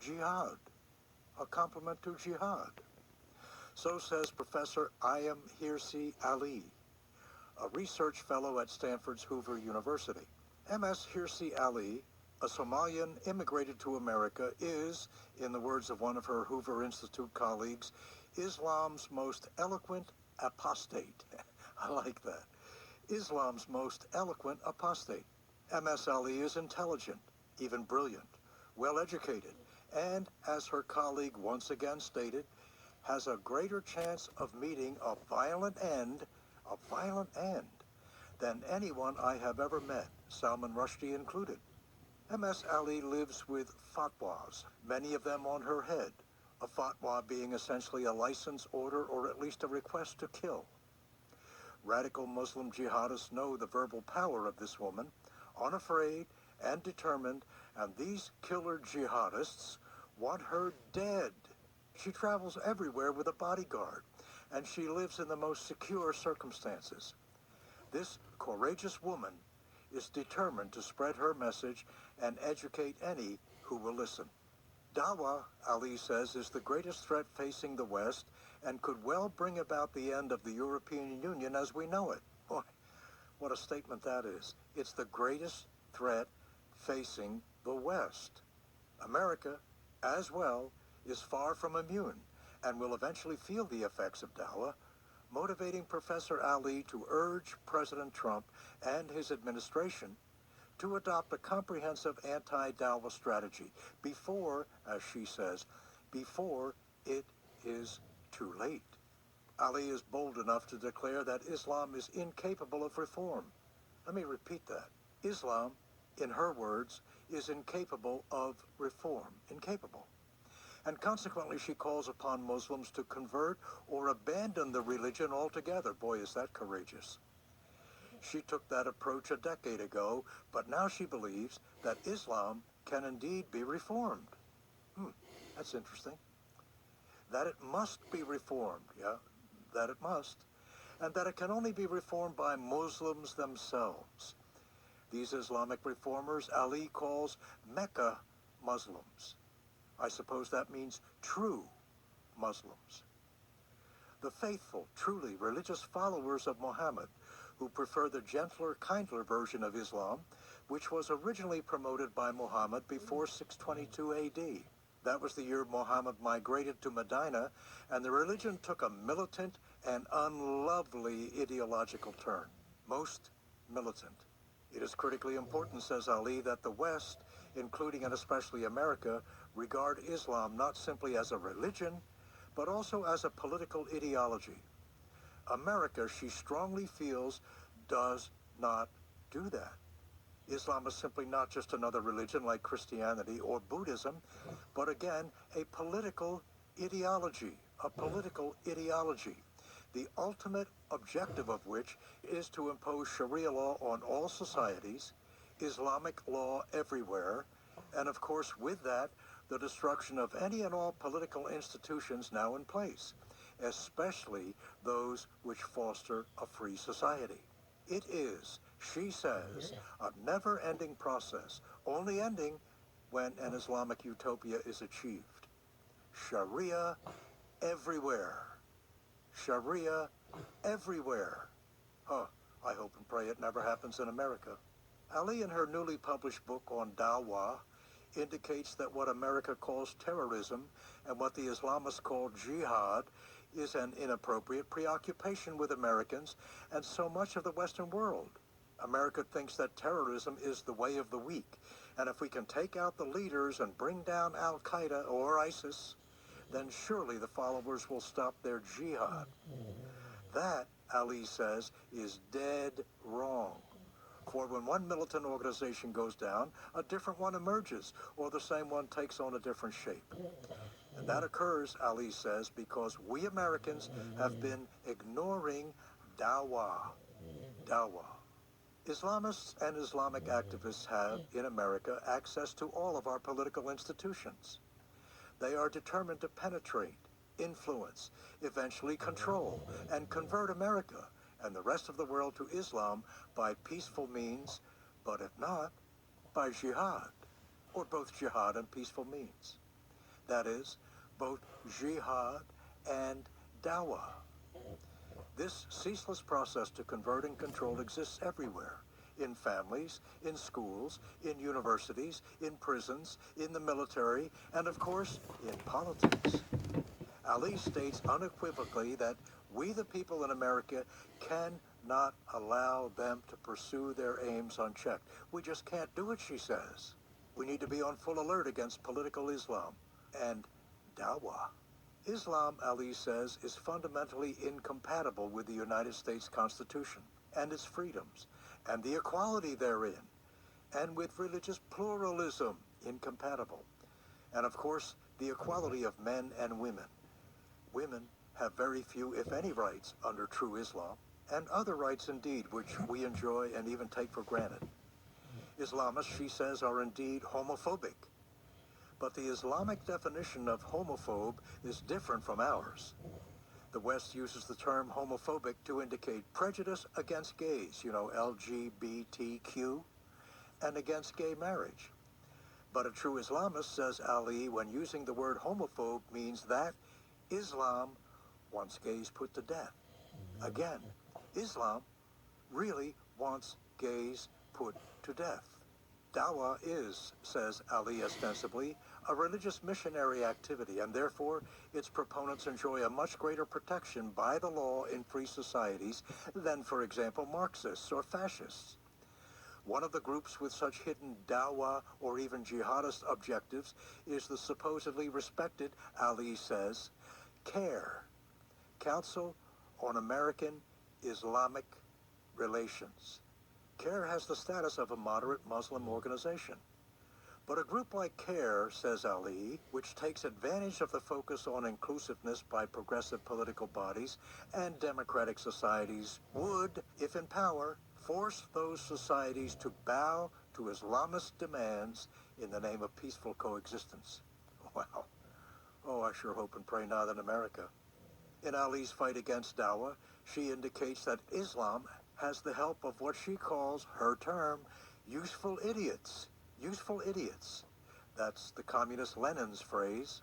jihad, a complement to jihad. So says Professor Ayam Hirsi Ali, a research fellow at Stanford's Hoover University. MS Hirsi Ali, a Somalian immigrated to America, is, in the words of one of her Hoover Institute colleagues, Islam's most eloquent apostate. I like that. Islam's most eloquent apostate. MS Ali is intelligent, even brilliant, well-educated, and, as her colleague once again stated, has a greater chance of meeting a violent end, than anyone I have ever met, Salman Rushdie included. MS Ali lives with fatwas, many of them on her head, a fatwa being essentially a license, order, or at least a request to kill. Radical Muslim jihadists know the verbal power of this woman, unafraid and determined, and these killer jihadists want her dead. She travels everywhere with a bodyguard, and she lives in the most secure circumstances. This courageous woman is determined to spread her message and educate any who will listen. Dawah, Ali says, is the greatest threat facing the West and could well bring about the end of the European Union as we know it. Boy, what a statement that is. It's the greatest threat facing the West. America, as well, is far from immune and will eventually feel the effects of Dawah, motivating Professor Ali to urge President Trump and his administration to adopt a comprehensive anti-Dawah strategy before, as she says, before it is too late. Ali is bold enough to declare that Islam is incapable of reform. Let me repeat that. Islam, in her words, is incapable of reform. Incapable. And consequently, she calls upon Muslims to convert or abandon the religion altogether. Boy, is that courageous. She took that approach a decade ago, but now she believes that Islam can indeed be reformed. That's interesting. That it must be reformed, yeah, that it must, and that it can only be reformed by Muslims themselves. These Islamic reformers Ali calls Mecca Muslims. I suppose that means true Muslims. The faithful, truly religious followers of Muhammad, who prefer the gentler, kindler version of Islam, which was originally promoted by Muhammad before 622 AD. That was the year Muhammad migrated to Medina, and the religion took a militant and unlovely ideological turn. Most militant. It is critically important, says Ali, that the West, including and especially America, regard Islam not simply as a religion, but also as a political ideology. America, she strongly feels, does not do that. Islam is simply not just another religion like Christianity or Buddhism, but again, a political ideology, the ultimate objective of which is to impose Sharia law on all societies, Islamic law everywhere, and of course with that, the destruction of any and all political institutions now in place, especially those which foster a free society. It is, she says, a never-ending process, only ending when an Islamic utopia is achieved. Sharia everywhere. Sharia everywhere. I hope and pray it never happens in America. Ali, in her newly published book on Dawah, indicates that what America calls terrorism and what the Islamists call jihad is an inappropriate preoccupation with Americans and so much of the Western world. America thinks that terrorism is the way of the weak, and if we can take out the leaders and bring down Al-Qaeda or ISIS, then surely the followers will stop their jihad. That, Ali says, is dead wrong. For when one militant organization goes down, a different one emerges, or the same one takes on a different shape. And that occurs, Ali says, because we Americans have been ignoring Dawah. Islamists and Islamic activists have, in America, access to all of our political institutions. They are determined to penetrate, influence, eventually control, and convert America and the rest of the world to Islam by peaceful means, but if not, by jihad, or both jihad and peaceful means. That is, both jihad and dawah. This ceaseless process to convert and control exists everywhere. In families, in schools, in universities, in prisons, in the military, and of course, in politics. Ali states unequivocally that we the people in America cannot allow them to pursue their aims unchecked. We just can't do it, she says. We need to be on full alert against political Islam and dawah. Islam, Ali says, is fundamentally incompatible with the United States Constitution and its freedoms and the equality therein, and with religious pluralism, incompatible. And of course, the equality of men and women. Women have very few, if any, rights under true Islam, and other rights indeed, which we enjoy and even take for granted. Islamists, she says, are indeed homophobic. But the Islamic definition of homophobe is different from ours. The West uses the term homophobic to indicate prejudice against gays, LGBTQ, and against gay marriage. But a true Islamist, says Ali, when using the word homophobe means that Islam wants gays put to death. Again, Islam really wants gays put to death. Dawah is, says Ali ostensibly, a religious missionary activity, and therefore its proponents enjoy a much greater protection by the law in free societies than, for example, Marxists or fascists. One of the groups with such hidden dawah or even jihadist objectives is the supposedly respected, Ali says, CAIR, Council on American Islamic Relations. CAIR has the status of a moderate Muslim organization. But a group like CAIR, says Ali, which takes advantage of the focus on inclusiveness by progressive political bodies and democratic societies, would, if in power, force those societies to bow to Islamist demands in the name of peaceful coexistence. Wow. Oh, I sure hope and pray not in America. In Ali's fight against dawah, she indicates that Islam has the help of what she calls, her term, useful idiots. Useful idiots. That's the communist Lenin's phrase.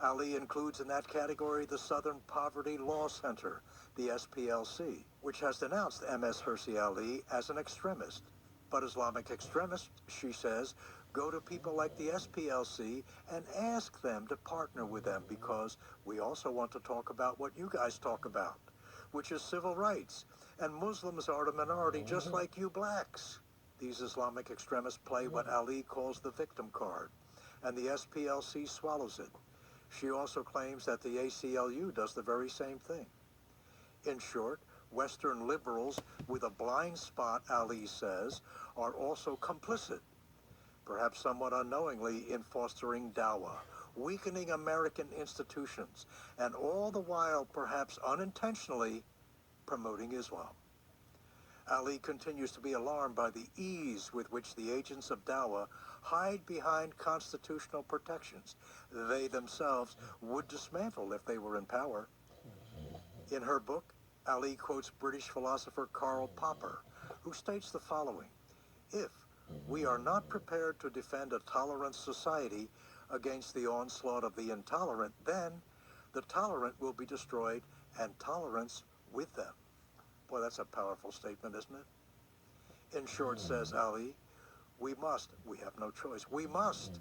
Ali includes in that category the Southern Poverty Law Center, the SPLC, which has denounced MS Hirsi Ali as an extremist. But Islamic extremists, she says, go to people like the SPLC and ask them to partner with them because we also want to talk about what you guys talk about, which is civil rights, and Muslims are a minority just like you blacks. These Islamic extremists play what Ali calls the victim card, and the SPLC swallows it. She also claims that the ACLU does the very same thing. In short, Western liberals with a blind spot, Ali says, are also complicit, perhaps somewhat unknowingly, in fostering dawah, weakening American institutions, and all the while, perhaps unintentionally, promoting Islam. Ali continues to be alarmed by the ease with which the agents of dawah hide behind constitutional protections they themselves would dismantle if they were in power. In her book, Ali quotes British philosopher Karl Popper, who states the following: if we are not prepared to defend a tolerant society against the onslaught of the intolerant, then the tolerant will be destroyed and tolerance with them. Boy, that's a powerful statement, isn't it? In short, says Ali, we have no choice, we must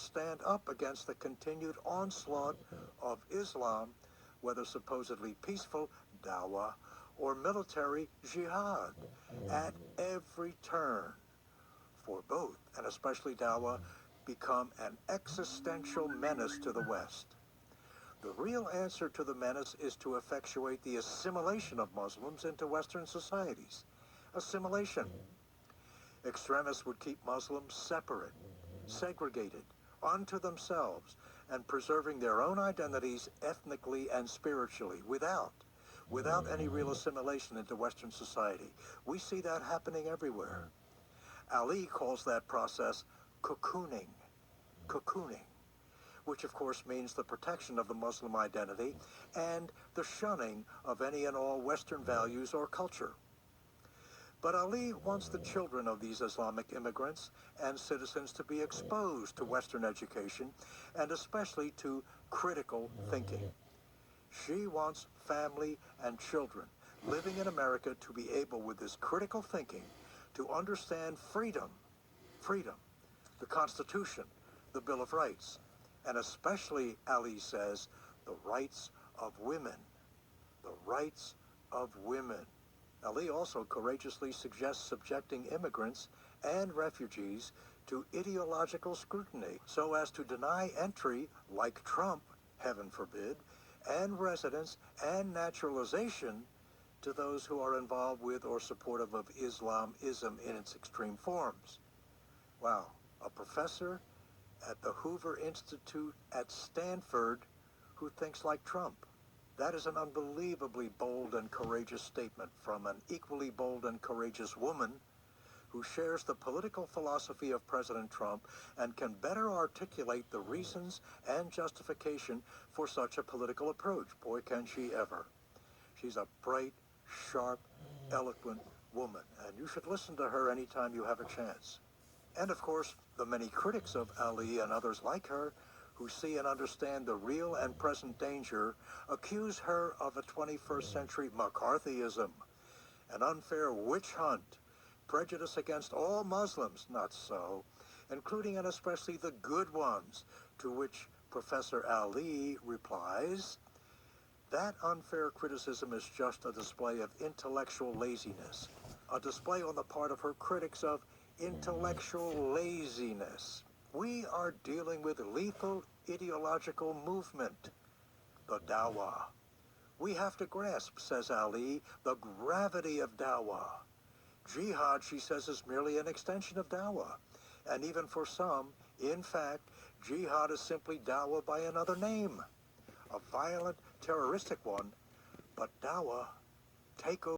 stand up against the continued onslaught of Islam, whether supposedly peaceful dawah or military jihad, at every turn. For both, and especially dawah, become an existential menace to the West. The real answer to the menace is to effectuate the assimilation of Muslims into Western societies. Assimilation. Extremists would keep Muslims separate, segregated, unto themselves, and preserving their own identities ethnically and spiritually, without any real assimilation into Western society. We see that happening everywhere. Ali calls that process cocooning, which of course means the protection of the Muslim identity and the shunning of any and all Western values or culture. But Ali wants the children of these Islamic immigrants and citizens to be exposed to Western education and especially to critical thinking. She wants family and children living in America to be able, with this critical thinking, to understand freedom, the Constitution, the Bill of Rights, and especially, Ali says, the rights of women. The rights of women. Ali also courageously suggests subjecting immigrants and refugees to ideological scrutiny so as to deny entry, like Trump, heaven forbid, and residence and naturalization to those who are involved with or supportive of Islamism in its extreme forms. Wow, a professor at the Hoover Institute at Stanford who thinks like Trump. That is an unbelievably bold and courageous statement from an equally bold and courageous woman who shares the political philosophy of President Trump and can better articulate the reasons and justification for such a political approach. Boy, can she ever. She's a bright, sharp, eloquent woman, and you should listen to her anytime you have a chance. And of course, the many critics of Ali and others like her who see and understand the real and present danger accuse her of a 21st century McCarthyism, an unfair witch hunt, prejudice against all Muslims. Not so, including and especially the good ones, to which Professor Ali replies, that unfair criticism is just a display of intellectual laziness, a display on the part of her critics of intellectual laziness. We are dealing with lethal ideological movement, the Dawah. We have to grasp, says Ali, the gravity of Dawah. Jihad, she says, is merely an extension of Dawah. And even for some, in fact, Jihad is simply Dawah by another name. A violent, terroristic one, but Dawah, take over.